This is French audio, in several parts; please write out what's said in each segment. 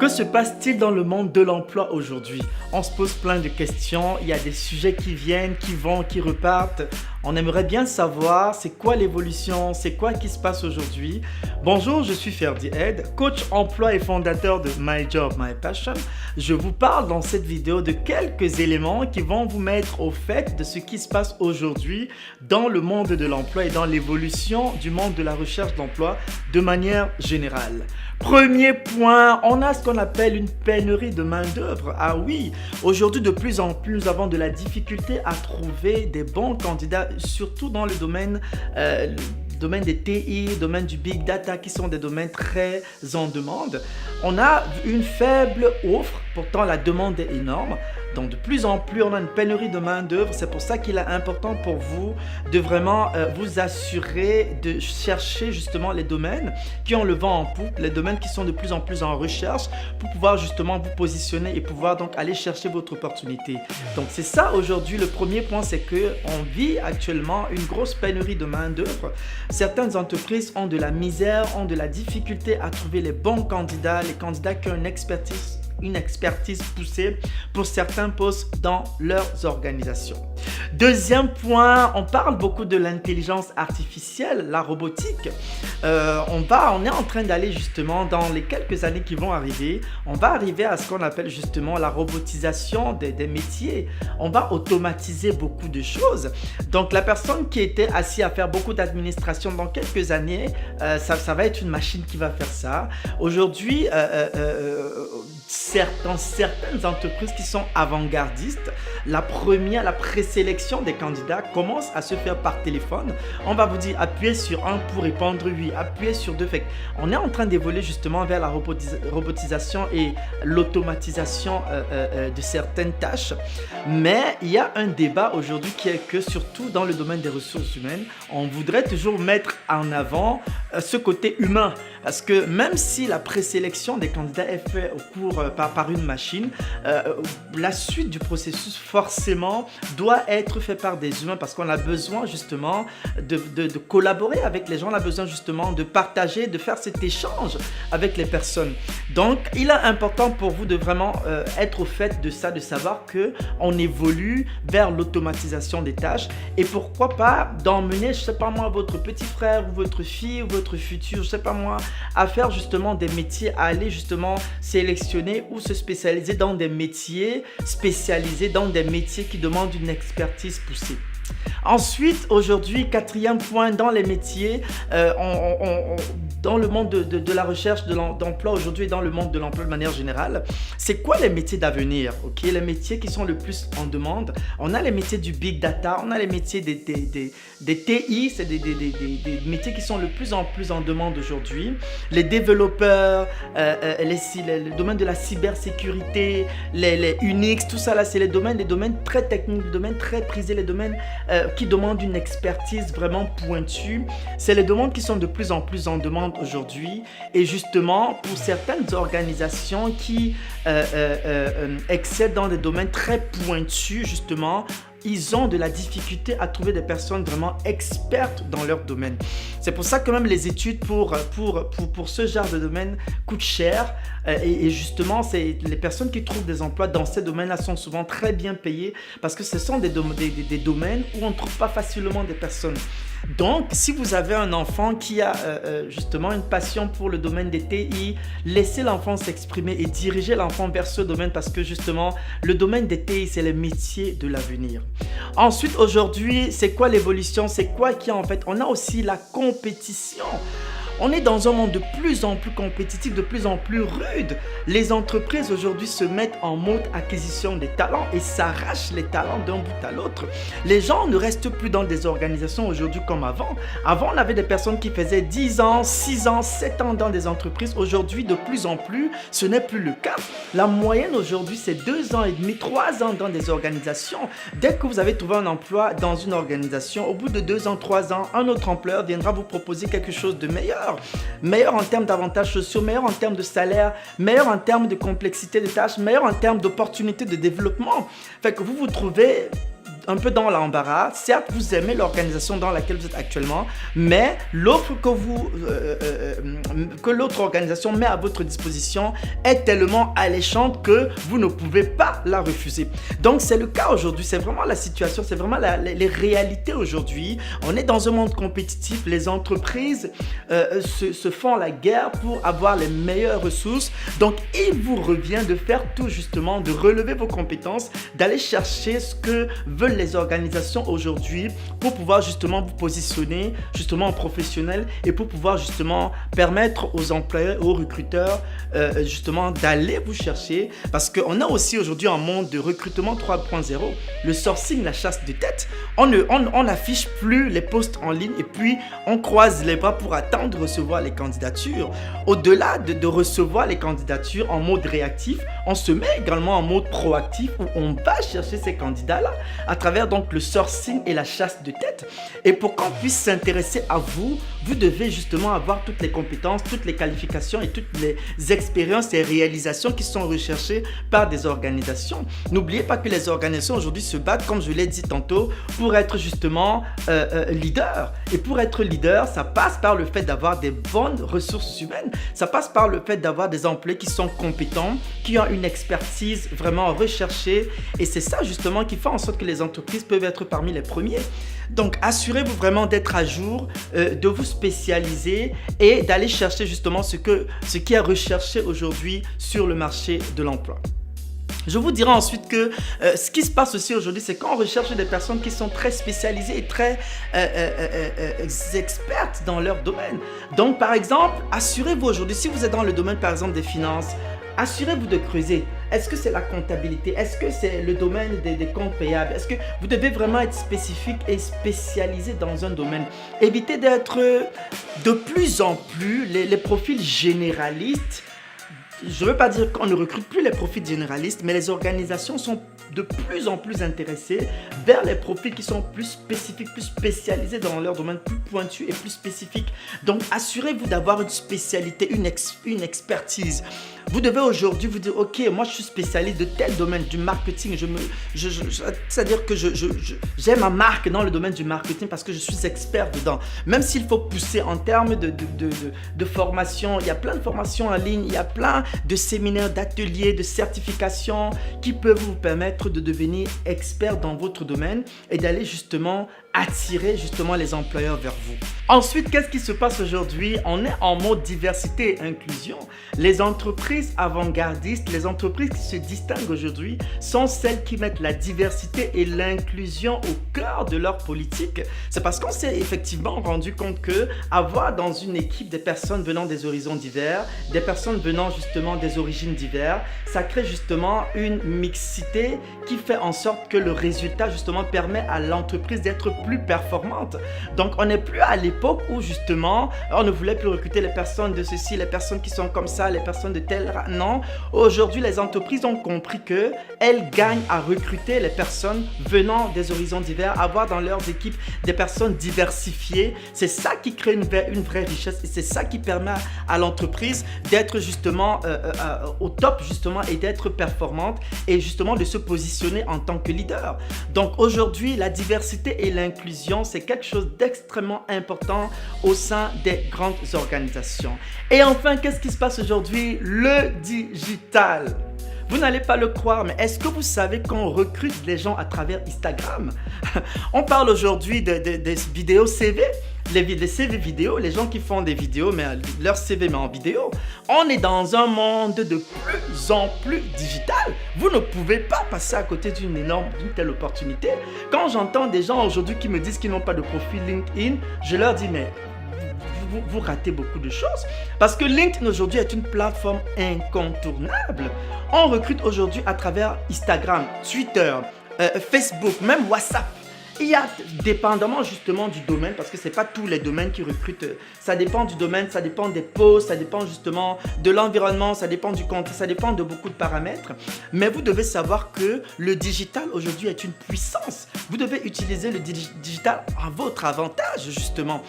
Que se passe-t-il dans le monde de l'emploi aujourd'hui? On se pose plein de questions, il y a des sujets qui viennent, qui vont, qui repartent. On aimerait bien savoir c'est quoi l'évolution, c'est quoi qui se passe aujourd'hui. Bonjour, je suis Ferdi Ed, coach emploi et fondateur de My Job, My Passion. Je vous parle dans cette vidéo de quelques éléments qui vont vous mettre au fait de ce qui se passe aujourd'hui dans le monde de l'emploi et dans l'évolution du monde de la recherche d'emploi de manière générale. Premier point, on a ce qu'on appelle une pénurie de main-d'œuvre. Ah oui, aujourd'hui de plus en plus, nous avons de la difficulté à trouver des bons candidats, surtout dans le domaine des TI, domaine du Big Data, qui sont des domaines très en demande. On a une faible offre, pourtant la demande est énorme. Donc de plus en plus, on a une pénurie de main-d'œuvre. C'est pour ça qu'il est important pour vous de vraiment vous assurer de chercher justement les domaines qui ont le vent en poupe, les domaines qui sont de plus en plus en recherche pour pouvoir justement vous positionner et pouvoir donc aller chercher votre opportunité. Donc c'est ça aujourd'hui. Le premier point, c'est qu'on vit actuellement une grosse pénurie de main-d'œuvre. Certaines entreprises ont de la misère, ont de la difficulté à trouver les bons candidats, les candidats qui ont une expertise poussée pour certains postes dans leurs organisations. Deuxième point, on parle beaucoup de l'intelligence artificielle, la robotique. On est en train d'aller justement dans les quelques années qui vont arriver, on va arriver à ce qu'on appelle justement la robotisation des métiers. On va automatiser beaucoup de choses. Donc la personne qui était assise à faire beaucoup d'administration dans quelques années, ça va être une machine qui va faire ça. Aujourd'hui, certaines entreprises qui sont avant-gardistes, la présélection des candidats commence à se faire par téléphone. On va vous dire appuyez sur 1 pour répondre oui, appuyez sur 2. Fait on est en train d'évoluer justement vers la robotisation et l'automatisation de certaines tâches. Mais il y a un débat aujourd'hui qui est que surtout dans le domaine des ressources humaines, on voudrait toujours mettre en avant ce côté humain. Parce que même si la présélection des candidats est faite par une machine, la suite du processus forcément doit être faite par des humains parce qu'on a besoin justement de collaborer avec les gens, on a besoin justement de partager, de faire cet échange avec les personnes. Donc, il est important pour vous de vraiment être au fait de ça, de savoir qu'on évolue vers l'automatisation des tâches et pourquoi pas d'emmener, je sais pas moi, votre petit frère ou votre fille ou votre futur, je sais pas moi, à faire justement des métiers, à aller justement sélectionner ou se spécialiser dans des métiers spécialisés, dans des métiers qui demandent une expertise poussée. Ensuite, aujourd'hui, quatrième point dans les métiers, dans le monde de la recherche d'emploi aujourd'hui et dans le monde de l'emploi de manière générale, c'est quoi les métiers d'avenir? Les métiers qui sont le plus en demande. On a les métiers du Big Data, on a les métiers des TI, c'est des métiers qui sont de plus en plus en demande aujourd'hui. Les développeurs, le domaine de la cybersécurité, les Unix, tout ça là, c'est des domaines très techniques, des domaines très prisés, les domaines qui demandent une expertise vraiment pointue. C'est les domaines qui sont de plus en plus en demande aujourd'hui. Et justement, pour certaines organisations qui excellent dans des domaines très pointus, justement, ils ont de la difficulté à trouver des personnes vraiment expertes dans leur domaine. C'est pour ça que même les études pour ce genre de domaine coûtent cher. Et justement, les personnes qui trouvent des emplois dans ces domaines-là sont souvent très bien payées parce que ce sont des domaines où on ne trouve pas facilement des personnes. Donc, si vous avez un enfant qui a justement une passion pour le domaine des TI, laissez l'enfant s'exprimer et dirigez l'enfant vers ce domaine parce que justement, le domaine des TI, c'est les métiers de l'avenir. Ensuite, aujourd'hui, c'est quoi l'évolution? C'est quoi qui en fait? On a aussi la compétition. On est dans un monde de plus en plus compétitif, de plus en plus rude. Les entreprises aujourd'hui se mettent en mode acquisition des talents et s'arrachent les talents d'un bout à l'autre. Les gens ne restent plus dans des organisations aujourd'hui comme avant. Avant, on avait des personnes qui faisaient 10 ans, 6 ans, 7 ans dans des entreprises. Aujourd'hui, de plus en plus, ce n'est plus le cas. La moyenne aujourd'hui, c'est 2 ans et demi, 3 ans dans des organisations. Dès que vous avez trouvé un emploi dans une organisation, au bout de 2 ans, 3 ans, un autre employeur viendra vous proposer quelque chose de meilleur. Meilleur en termes d'avantages sociaux, meilleur en termes de salaire, meilleur en termes de complexité de tâches, meilleur en termes d'opportunités de développement. Fait que vous vous trouvez un peu dans l'embarras. Certes, vous aimez l'organisation dans laquelle vous êtes actuellement, mais l'offre que l'autre organisation met à votre disposition est tellement alléchante que vous ne pouvez pas la refuser. Donc, c'est le cas aujourd'hui. C'est vraiment la situation, c'est vraiment les réalités aujourd'hui. On est dans un monde compétitif. Les entreprises se font la guerre pour avoir les meilleures ressources. Donc, il vous revient de faire tout justement, de relever vos compétences, d'aller chercher ce que veulent les organisations aujourd'hui pour pouvoir justement vous positionner justement en professionnel et pour pouvoir justement permettre aux employeurs, aux recruteurs justement d'aller vous chercher, parce qu'on a aussi aujourd'hui un monde de recrutement 3.0, le sourcing, la chasse de tête. On n'affiche plus les postes en ligne et puis on croise les bras pour attendre de recevoir les candidatures. Au-delà de recevoir les candidatures en mode réactif, on se met également en mode proactif où on va chercher ces candidats-là à travers donc le sourcing et la chasse de tête. Et pour qu'on puisse s'intéresser à vous, vous devez justement avoir toutes les compétences, toutes les qualifications et toutes les expériences et réalisations qui sont recherchées par des organisations. N'oubliez pas que les organisations aujourd'hui se battent, comme je l'ai dit tantôt, pour être justement leader. Et pour être leader, ça passe par le fait d'avoir des bonnes ressources humaines. Ça passe par le fait d'avoir des employés qui sont compétents, qui ont une expertise vraiment recherchée. Et c'est ça justement qui fait en sorte que les entreprises peuvent être parmi les premiers. Donc, assurez-vous vraiment d'être à jour, de vous spécialiser et d'aller chercher justement ce qui est recherché aujourd'hui sur le marché de l'emploi. Je vous dirai ensuite que ce qui se passe aussi aujourd'hui, c'est qu'on recherche des personnes qui sont très spécialisées et très expertes dans leur domaine. Donc, par exemple, assurez-vous aujourd'hui, si vous êtes dans le domaine, par exemple, des finances, assurez-vous de creuser. Est-ce que c'est la comptabilité? Est-ce que c'est le domaine des comptes payables? Est-ce que vous devez vraiment être spécifique et spécialisé dans un domaine? Évitez d'être de plus en plus les profils généralistes. Je ne veux pas dire qu'on ne recrute plus les profils généralistes, mais les organisations sont de plus en plus intéressées vers les profils qui sont plus spécifiques, plus spécialisés dans leur domaine, plus pointus et plus spécifiques. Donc, assurez-vous d'avoir une spécialité, une expertise. Vous devez aujourd'hui vous dire, ok, moi je suis spécialiste de tel domaine, du marketing. C'est-à-dire que j'ai ma marque dans le domaine du marketing parce que je suis expert dedans. Même s'il faut pousser en termes de formation, il y a plein de formations en ligne, il y a plein de séminaires, d'ateliers, de certifications qui peuvent vous permettre de devenir expert dans votre domaine et d'aller justement attirer justement les employeurs vers vous. Ensuite, qu'est-ce qui se passe aujourd'hui? On est en mode diversité et inclusion. Les entreprises avant-gardistes, les entreprises qui se distinguent aujourd'hui sont celles qui mettent la diversité et l'inclusion au cœur de leur politique. C'est parce qu'on s'est effectivement rendu compte que avoir dans une équipe des personnes venant des horizons divers, des personnes venant justement des origines diverses, ça crée justement une mixité qui fait en sorte que le résultat justement permet à l'entreprise d'être plus performante. Donc, on n'est plus à l'époque où justement, on ne voulait plus recruter les personnes de ceci, les personnes qui sont comme ça, les personnes de tel... Non, aujourd'hui, les entreprises ont compris qu'elles gagnent à recruter les personnes venant des horizons divers, avoir dans leurs équipes des personnes diversifiées. C'est ça qui crée une vraie richesse et c'est ça qui permet à l'entreprise d'être justement au top justement et d'être performante et justement de se positionner en tant que leader. Donc, aujourd'hui, la diversité et l'inclusion, c'est quelque chose d'extrêmement important au sein des grandes organisations. Et enfin, qu'est-ce qui se passe aujourd'hui? Le digital. Vous n'allez pas le croire, mais est-ce que vous savez qu'on recrute les gens à travers Instagram? On parle aujourd'hui des vidéos CV. Les CV vidéo, les gens qui font des vidéos, mais leur CV mais en vidéo. On est dans un monde de plus en plus digital. Vous ne pouvez pas passer à côté d'une telle opportunité. Quand j'entends des gens aujourd'hui qui me disent qu'ils n'ont pas de profil LinkedIn, je leur dis mais vous ratez beaucoup de choses. Parce que LinkedIn aujourd'hui est une plateforme incontournable. On recrute aujourd'hui à travers Instagram, Twitter, Facebook, même WhatsApp. Il y a, dépendamment justement du domaine, parce que ce n'est pas tous les domaines qui recrutent, ça dépend du domaine, ça dépend des postes, ça dépend justement de l'environnement, ça dépend du contexte, ça dépend de beaucoup de paramètres. Mais vous devez savoir que le digital aujourd'hui est une puissance. Vous devez utiliser le digital à votre avantage justement.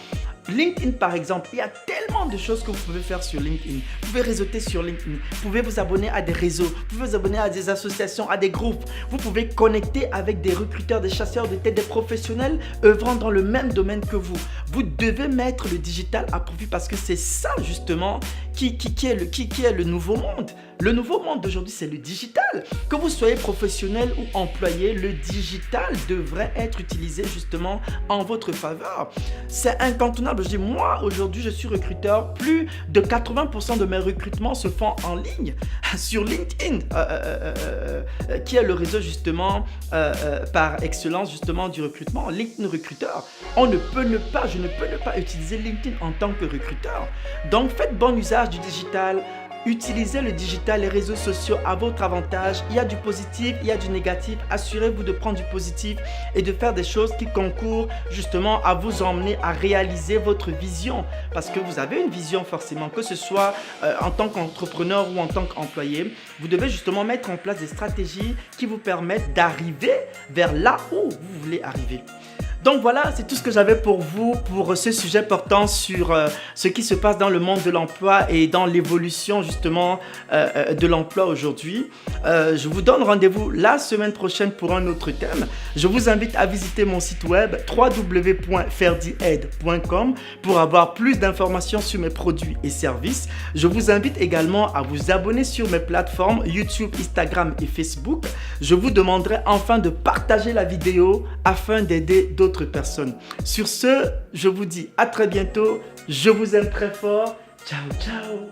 LinkedIn par exemple, il y a tellement de choses que vous pouvez faire sur LinkedIn. Vous pouvez réseauter sur LinkedIn, vous pouvez vous abonner à des réseaux, vous pouvez vous abonner à des associations, à des groupes. Vous pouvez connecter avec des recruteurs, des chasseurs de tête, des professionnels œuvrant dans le même domaine que vous. Vous devez mettre le digital à profit parce que c'est ça justement qui est le nouveau monde. Le nouveau monde d'aujourd'hui, c'est le digital. Que vous soyez professionnel ou employé, le digital devrait être utilisé justement en votre faveur. C'est incontournable. Je dis, moi, aujourd'hui, je suis recruteur. Plus de 80% de mes recrutements se font en ligne sur LinkedIn, qui est le réseau justement par excellence justement du recrutement. LinkedIn recruteur. Je ne peux ne pas utiliser LinkedIn en tant que recruteur. Donc, faites bon usage du digital. Utilisez le digital, les réseaux sociaux à votre avantage. Il y a du positif, il y a du négatif. Assurez-vous de prendre du positif et de faire des choses qui concourent justement à vous emmener à réaliser votre vision. Parce que vous avez une vision forcément, que ce soit en tant qu'entrepreneur ou en tant qu'employé. Vous devez justement mettre en place des stratégies qui vous permettent d'arriver vers là où vous voulez arriver. Donc voilà, c'est tout ce que j'avais pour vous pour ce sujet portant sur ce qui se passe dans le monde de l'emploi et dans l'évolution justement de l'emploi aujourd'hui. Je vous donne rendez-vous la semaine prochaine pour un autre thème. Je vous invite à visiter mon site web www.ferdiaide.com pour avoir plus d'informations sur mes produits et services. Je vous invite également à vous abonner sur mes plateformes YouTube, Instagram et Facebook. Je vous demanderai enfin de partager la vidéo afin d'aider d'autres personnes. Sur ce, je vous dis à très bientôt. Je vous aime très fort. Ciao, ciao.